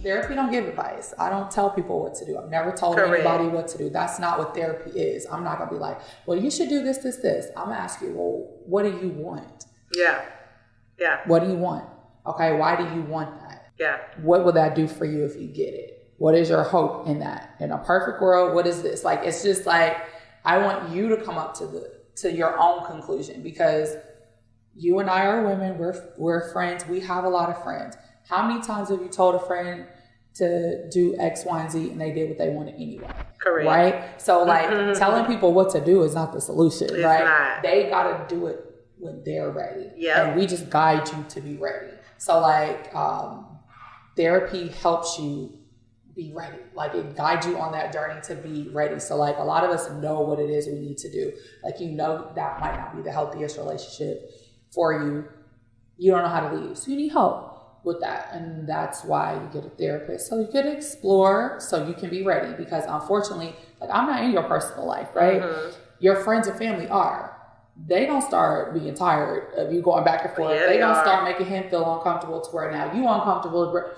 Therapy don't give advice. I don't tell people what to do. I've never told anybody what to do. That's not what therapy is. I'm not gonna be like, well, you should do this, this, this. I'm gonna ask you, well, what do you want? Yeah. What do you want? Okay, why do you want that? Yeah. What will that do for you if you get it? What is your hope in that? In a perfect world, what is this? Like, it's just like, I want you to come up to your own conclusion, because you and I are women. We're friends. We have a lot of friends. How many times have you told a friend to do X, Y, and Z and they did what they wanted anyway? Correct. Right? So like telling people what to do is not the solution, it's right? Not. They got to do it when they're ready. Yeah. And we just guide you to be ready. So like therapy helps you be ready. Like it guides you on that journey to be ready. So like a lot of us know what it is we need to do. Like, you know, that might not be the healthiest relationship for you. You don't know how to leave. So you need help with that. And that's why you get a therapist. So you could explore so you can be ready, because unfortunately, like, I'm not in your personal life, right? Your friends and family are. They don't start being tired of you going back and forth. Yeah, they don't start making him feel uncomfortable to where now you uncomfortable.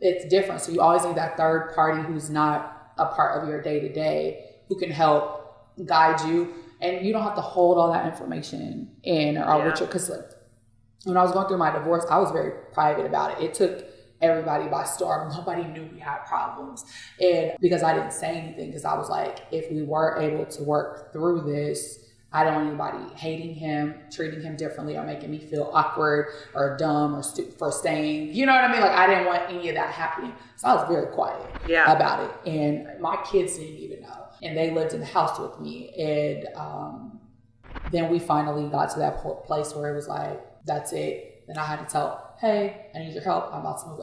It's different. So you always need that third party who's not a part of your day to day, who can help guide you. And you don't have to hold all that information in or with you. Because like, when I was going through my divorce, I was very private about it. It took everybody by storm. Nobody knew we had problems. And because I didn't say anything, because I was like, if we were able to work through this, I don't want anybody hating him, treating him differently, or making me feel awkward or dumb or for staying. You know what I mean? Like, I didn't want any of that happening. So I was very quiet about it. And my kids didn't even know. And they lived in the house with me. And then we finally got to that place where it was like, that's it. Then I had to tell, hey, I need your help. I'm about to move.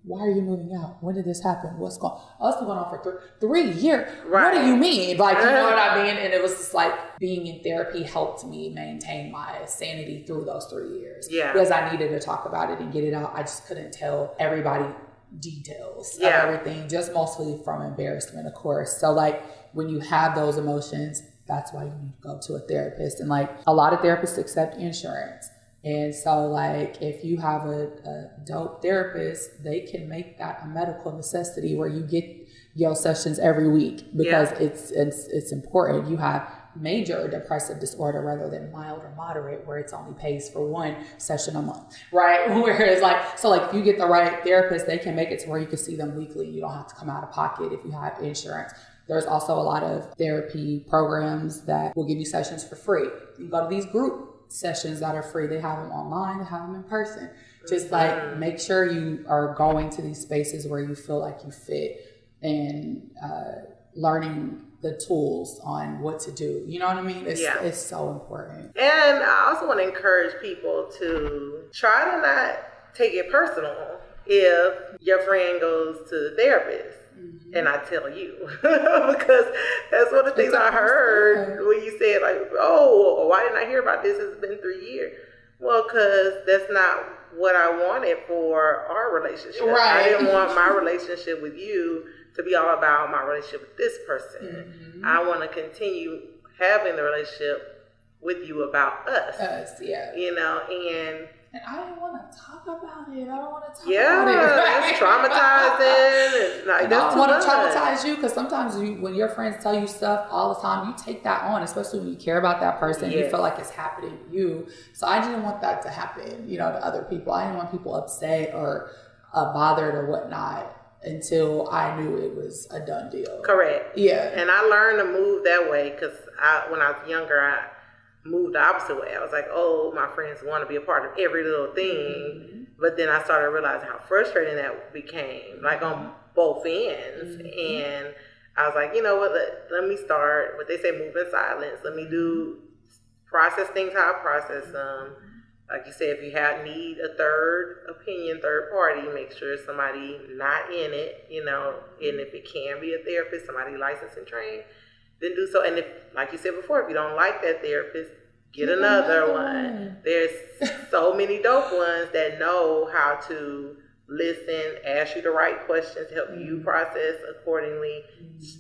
Why are you moving out? When did this happen? What's going on? Oh, it's been going on for 3 years. Right. What do you mean? Like, you know what I mean? And it was just like, being in therapy helped me maintain my sanity through those 3 years. Yeah. Because I needed to talk about it and get it out. I just couldn't tell everybody details of everything, just mostly from embarrassment, of course. So like, when you have those emotions, that's why you need to go to a therapist. And like, a lot of therapists accept insurance. And so like, if you have a dope therapist, they can make that a medical necessity where you get your sessions every week, because it's important. You have major depressive disorder rather than mild or moderate, where it's only pays for one session a month, right? Whereas like, so like, if you get the right therapist, they can make it to where you can see them weekly. You don't have to come out of pocket if you have insurance. There's also a lot of therapy programs that will give you sessions for free. You go to these group sessions that are free. They have them online, they have them in person. Just like, make sure you are going to these spaces where you feel like you fit, and learning the tools on what to do. You know what I mean? It's so important. And I also want to encourage people to try to not take it personal if your friend goes to the therapist. And I tell you, because that's one of the things I heard when you said like, oh, why didn't I hear about this? It's been 3 years. Well, because that's not what I wanted for our relationship. Right. I didn't want my relationship with you to be all about my relationship with this person. I want to continue having the relationship with you about us. You know, and I don't want to talk about it. I don't want to talk about it. Yeah, it's traumatizing. And I don't want to traumatize you, because sometimes when your friends tell you stuff all the time, you take that on, especially when you care about that person. You feel like it's happening to you. So I didn't want that to happen, you know, to other people. I didn't want people upset or bothered or whatnot until I knew it was a done deal. Correct. Yeah. And I learned to move that way, because when I was younger, I moved the opposite way. I was like, oh, my friends want to be a part of every little thing. But then I started realizing how frustrating that became, like on both ends. And I was like, you know what, let me start what they say, move in silence. Let me process things how I process them. Like you said, if you need a third opinion, third party, make sure it's somebody not in it, you know, and if it can be a therapist, somebody licensed and trained, then do so. And if, like you said before, if you don't like that therapist, get another one. There's so many dope ones that know how to listen, ask you the right questions, help you process accordingly,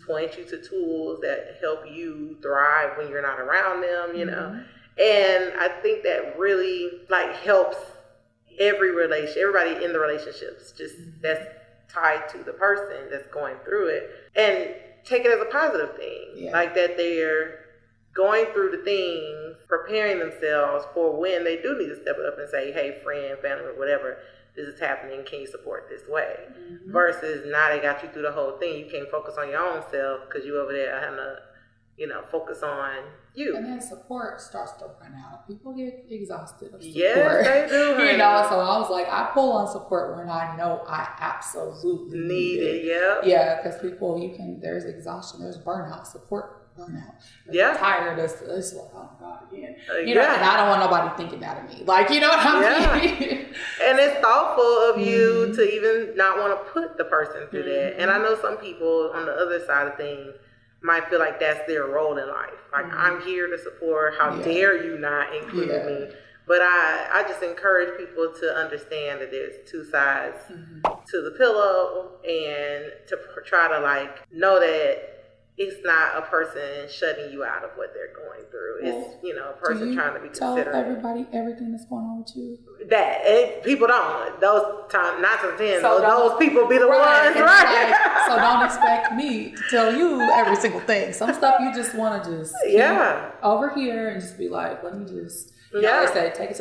point you to tools that help you thrive when you're not around them, you know. And I think that really like helps everybody in the relationships, just that's tied to the person that's going through it, and take it as a positive thing. Yeah. Like that they're going through the things, preparing themselves for when they do need to step it up and say, hey, friend, family, whatever, this is happening, can you support this way? Mm-hmm. Versus now they got you through the whole thing. You can't focus on your own self because you over there having to, focus on you. And then support starts to run out. People get exhausted of support. Yes, they do. So I was like, I pull on support when I know I absolutely need it. Yeah. Yeah, because there's exhaustion, there's burnout, support burnout. Yeah. Tired of this, like, oh my God, again. And I don't want nobody thinking that of me. Like, you know what I mean? And it's thoughtful of you to even not want to put the person through that. And I know some people on the other side of things might feel like that's their role in life. Like, I'm here to support. How dare you not include me? But I just encourage people to understand that there's two sides to the pillow, and to try to know that it's not a person shutting you out of what they're going through. It's, a person trying to be considerate. Tell everybody everything that's going on with you? People don't. Those times, 9 to 10, those people be the ones, right? So don't expect me to tell you every single thing. Some stuff you just want to just keep over here and just be like, let me just... I say, take it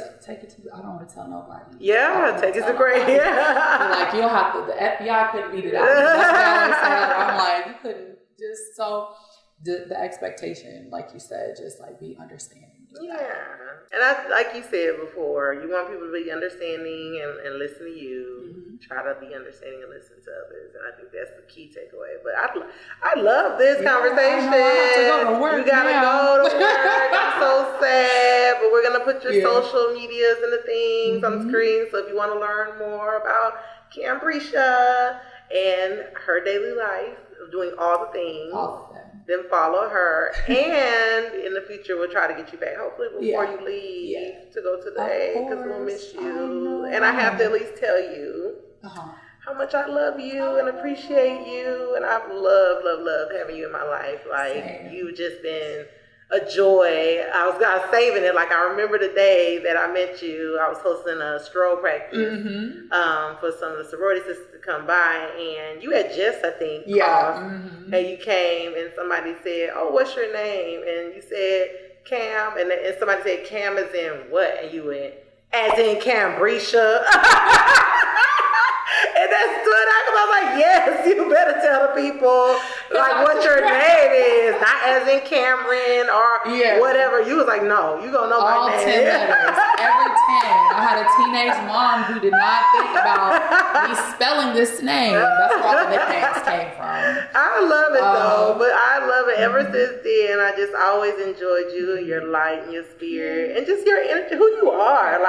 to. I don't want to tell nobody. Yeah, take it to grade. Like, you'll have to. The FBI couldn't beat it out. That's what I always say. I'm like, you couldn't just so. The expectation, like you said, just be understanding. And like you said before, you want people to be understanding and listen to you. Try to be understanding and listen to others, and I think that's the key takeaway. But I love this conversation. I have to go to work. You gotta go to work. I'm so sad, but we're gonna put your social medias and the things on the screen. So if you want to learn more about Cambreisha and her daily life of doing all the things, then follow her. And in the future, we'll try to get you back, hopefully before you leave to go today, because we'll miss you. And I have to at least tell you how much I love you and appreciate you. And I've loved having you in my life. You've just been a joy. I was saving it. I remember the day that I met you. I was hosting a stroll practice for some of the sorority sisters to come by, and you had just, I think, called, and you came, and somebody said, "Oh, what's your name?" And you said Cam, and somebody said, "Cam as in what?" And you went, "As in Cambresha." And that stood out because I was like, yes, you better tell the people what your name is, not as in Cameron or whatever. You was like, no, you gonna know all my name. All 10 letters, every 10. I had a teenage mom who did not think about me spelling this name. That's where all the nicknames came from. I love it though, but I love it ever since then. I just always enjoyed you and your light and your spirit and just your energy, who you are.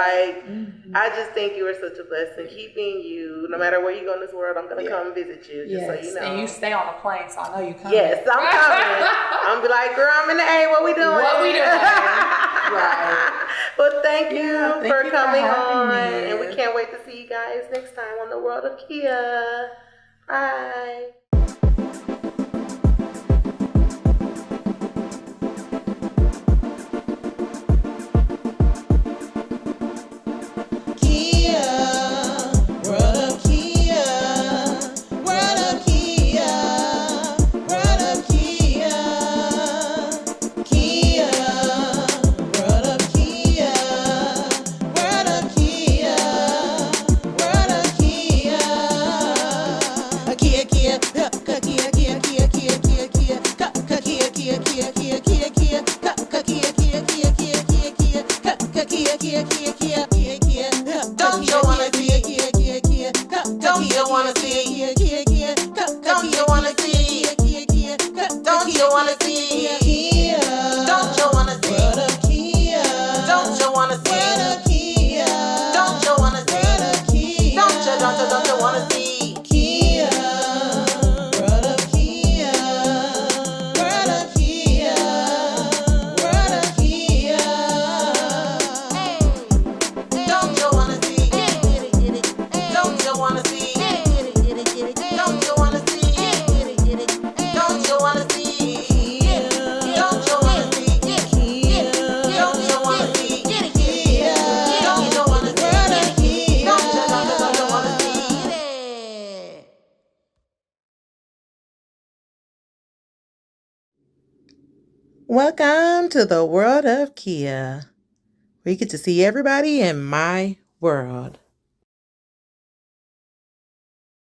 I just think you are such a blessing. Keep being you. No matter where you go in this world, I'm going to come visit you, just so you know. And you stay on the plane, so I know you coming. Yes, I'm coming. I'm be like, girl, I'm in the A. What we doing? Right. Well, thank you for coming on. And we can't wait to see you guys next time on The World of Kia. Bye. Welcome to the world of Kia. We get to see everybody in my world.